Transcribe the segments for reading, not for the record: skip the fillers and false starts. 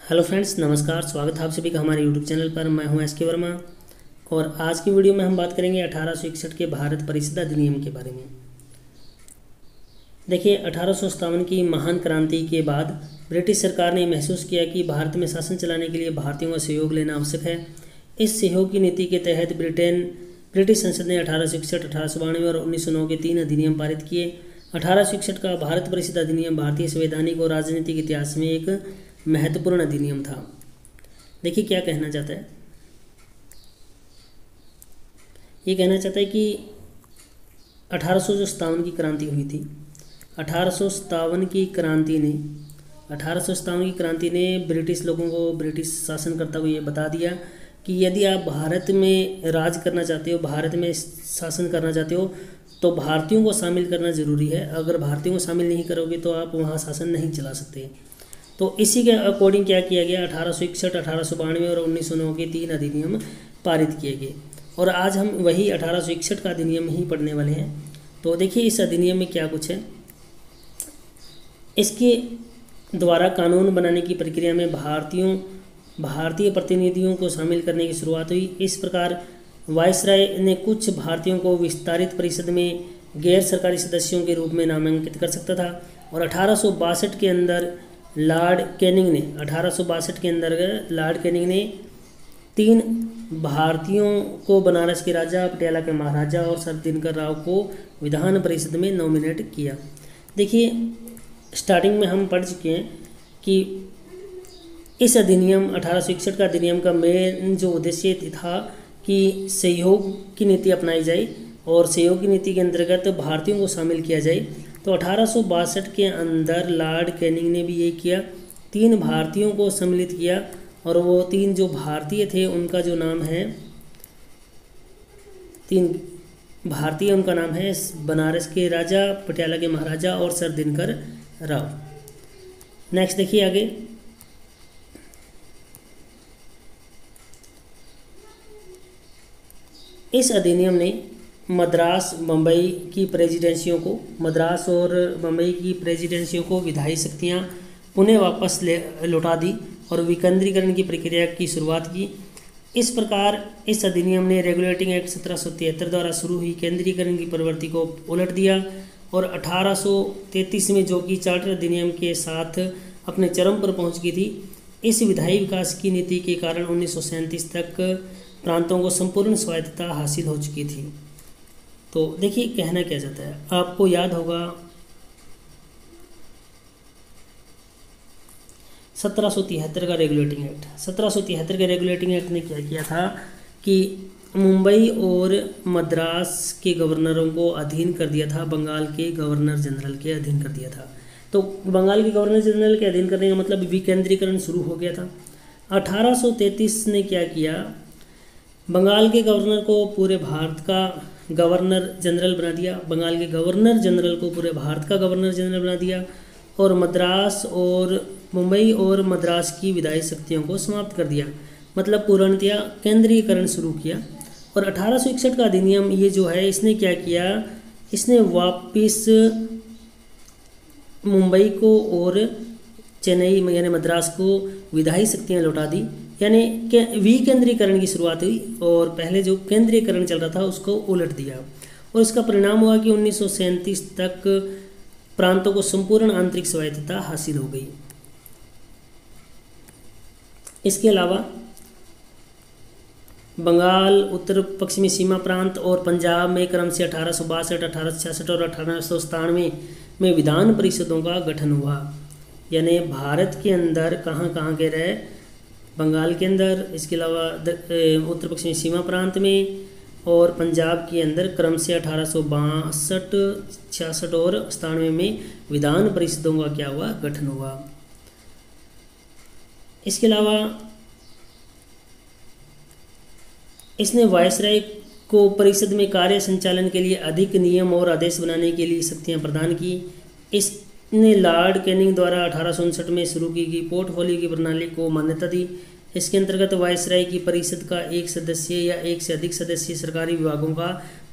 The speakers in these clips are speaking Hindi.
हेलो फ्रेंड्स, नमस्कार। स्वागत है आप सभी का हमारे यूट्यूब चैनल पर। मैं हूं एस के वर्मा और आज की वीडियो में हम बात करेंगे 1861 के भारत परिषद अधिनियम के बारे में। देखिए, 1857 की महान क्रांति के बाद ब्रिटिश सरकार ने महसूस किया कि भारत में शासन चलाने के लिए भारतीयों का सहयोग लेना आवश्यक है। इस सहयोग की नीति के तहत ब्रिटिश संसद ने 1861, 1892 और 1909 के 3 अधिनियम पारित किए। 1861 का भारत परिषद अधिनियम भारतीय संवैधानिक और राजनीतिक इतिहास में एक महत्वपूर्ण अधिनियम था। देखिए क्या कहना चाहता है। ये कहना चाहता है कि 1857 की क्रांति हुई थी। 1857 की क्रांति ने ब्रिटिश लोगों को, ब्रिटिश शासनकर्ता को ये बता दिया कि यदि आप भारत में राज करना चाहते हो, भारत में शासन करना चाहते हो, तो भारतीयों को शामिल करना ज़रूरी है। अगर भारतीयों को शामिल नहीं करोगे तो आप वहाँ शासन नहीं चला सकते। तो इसी के अकॉर्डिंग क्या किया गया, 1861, 1892 और 1909 के 3 अधिनियम पारित किए गए। और आज हम वही 1861 का अधिनियम ही पढ़ने वाले हैं। तो देखिए इस अधिनियम में क्या कुछ है। इसके द्वारा कानून बनाने की प्रक्रिया में भारतीय प्रतिनिधियों को शामिल करने की शुरुआत हुई। इस प्रकार वायसराय ने कुछ भारतीयों को विस्तारित परिषद में गैर सरकारी सदस्यों के रूप में नामांकित कर सकता था। और 1862 के अंदर लॉर्ड कैनिंग ने 3 भारतीयों को बनारस के राजा, पटियाला के महाराजा और सर दिनकर राव को विधान परिषद में नॉमिनेट किया। देखिए स्टार्टिंग में हम पढ़ चुके हैं कि इस अधिनियम 1861 का अधिनियम का मेन जो उद्देश्य था कि सहयोग की नीति अपनाई जाए और सहयोग की नीति के अंतर्गत भारतीयों को शामिल किया जाए। तो 1862 के अंदर लॉर्ड कैनिंग ने भी ये किया, 3 भारतीयों को सम्मिलित किया। और वो 3 जो भारतीय थे उनका जो नाम है, 3 भारतीय उनका नाम है बनारस के राजा, पटियाला के महाराजा और सर दिनकर राव। नेक्स्ट देखिए आगे। इस अधिनियम ने मद्रास और बम्बई की प्रेसिडेंसियों को विधायी शक्तियाँ पुनः वापस लौटा दी और विकेंद्रीकरण की प्रक्रिया की शुरुआत की। इस प्रकार इस अधिनियम ने रेगुलेटिंग एक्ट 1773 द्वारा शुरू हुई केंद्रीकरण की प्रवृत्ति को उलट दिया। और 1833 में, जो कि चार्टर अधिनियम के साथ अपने चरम पर पहुंच गई थी, इस विधायी विकास की नीति के कारण 1937 तक प्रांतों को संपूर्ण स्वायत्तता हासिल हो चुकी थी। तो देखिए कहना क्या चाहता है। आपको याद होगा 1773 का रेगुलेटिंग एक्ट। 1773 के रेगुलेटिंग एक्ट ने क्या किया था कि मुंबई और मद्रास के गवर्नरों को अधीन कर दिया था, बंगाल के गवर्नर जनरल के अधीन कर दिया था। तो बंगाल के गवर्नर जनरल के अधीन करने का मतलब विकेंद्रीकरण शुरू हो गया था। 1833 ने क्या किया, बंगाल के गवर्नर को पूरे भारत का गवर्नर जनरल बना दिया, बंगाल के गवर्नर जनरल को पूरे भारत का गवर्नर जनरल बना दिया और मुंबई और मद्रास की विधायी शक्तियों को समाप्त कर दिया। मतलब पूर्णतया केंद्रीकरण शुरू किया। और 1861 का अधिनियम ये जो है, इसने क्या किया, इसने वापस मुंबई को और चेन्नई यानी मद्रास को विधायी शक्तियाँ लौटा दी, यानी विकेंद्रीकरण की शुरुआत हुई और पहले जो केंद्रीकरण चल रहा था उसको उलट दिया। और इसका परिणाम हुआ कि 1937 तक प्रांतों को संपूर्ण आंतरिक स्वायत्तता हासिल हो गई। इसके अलावा बंगाल, उत्तर पश्चिमी सीमा प्रांत और पंजाब में क्रम से 1862, 1866 और 1897 में विधान परिषदों का गठन हुआ। यानी भारत के अंदर कहाँ कहाँ के रहे, बंगाल के अंदर, इसके अलावा उत्तर पश्चिमी सीमा प्रांत में और पंजाब के अंदर क्रम से 1862, 66 और 97 में विधान परिषदों का क्या हुआ, गठन हुआ। इसके अलावा इसने वायसराय को परिषद में कार्य संचालन के लिए अधिक नियम और आदेश बनाने के लिए शक्तियाँ प्रदान की। इसने लॉर्ड कैनिंग द्वारा 1859 में शुरू की गई पोर्टफोलियो की प्रणाली को मान्यता दी। इसके अंतर्गत वायसराय की परिषद का एक सदस्य या एक से अधिक सदस्य सरकारी विभागों का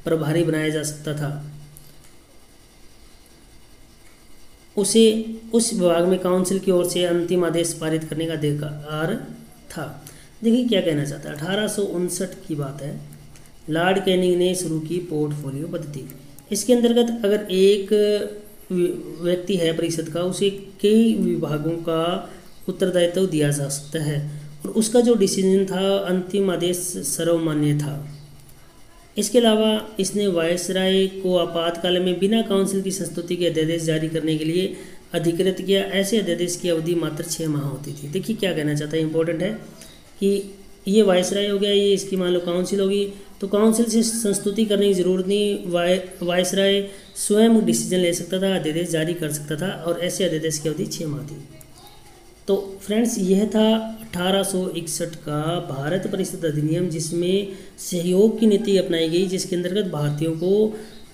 प्रभारी बनाया जा सकता था। उसे उस विभाग में काउंसिल की ओर से अंतिम आदेश पारित करने का अधिकार था। देखिए क्या कहना चाहता है, 1859 की बात है। लॉर्ड कैनिंग ने शुरू की पोर्टफोलियो पद्धति। इसके अंतर्गत अगर एक व्यक्ति है परिषद का, उसे कई विभागों का उत्तरदायित्व दिया जा सकता है और उसका जो डिसीजन था, अंतिम आदेश सर्वमान्य था। इसके अलावा इसने वायसराय को आपातकाल में बिना काउंसिल की संस्तुति के अध्यादेश जारी करने के लिए अधिकृत किया। ऐसे अध्यादेश की अवधि मात्र 6 माह होती थी। देखिए क्या कहना चाहता है, इंपॉर्टेंट है कि ये वायसराय हो गया, ये इसकी मान लो काउंसिल होगी, तो काउंसिल से संस्तुति करने की जरूरत नहीं, वायसराय स्वयं डिसीजन ले सकता था, अध्यादेश जारी कर सकता था और ऐसे अध्यादेश की अवधि 6 माह थी। तो फ्रेंड्स यह था 1861 का भारत परिषद अधिनियम, जिसमें सहयोग की नीति अपनाई गई, जिसके अंतर्गत भारतीयों को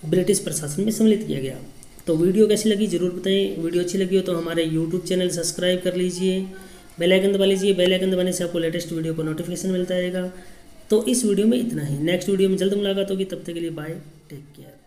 ब्रिटिश प्रशासन में सम्मिलित किया गया। तो वीडियो कैसी लगी जरूर बताएं। वीडियो अच्छी लगी हो तो हमारे यूट्यूब चैनल सब्सक्राइब कर लीजिए, बेल आइकन दबा लीजिए। बेल आइकन दबाने से आपको लेटेस्ट वीडियो को नोटिफिकेशन मिलता रहेगा। तो इस वीडियो में इतना ही, नेक्स्ट वीडियो में जल्द मुलाकात होगी, तब तक के लिए बाय, टेक केयर।